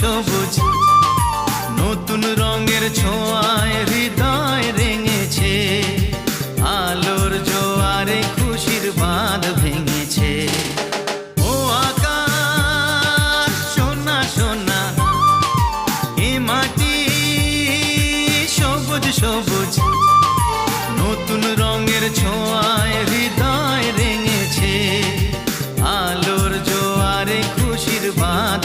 সবুজ নতুন রঙের ছোঁয়ায় হৃদয় রেঙেছে, আলোর জোয়ারে খুশির বাঁধ ভেঙেছে। ও আকাশ সোনা সোনা, এ মাটি সবুজ সবুজ নতুন রঙের ছোঁয়ায় হৃদয় রেঙেছে, আলোর জোয়ারে খুশির বাঁধ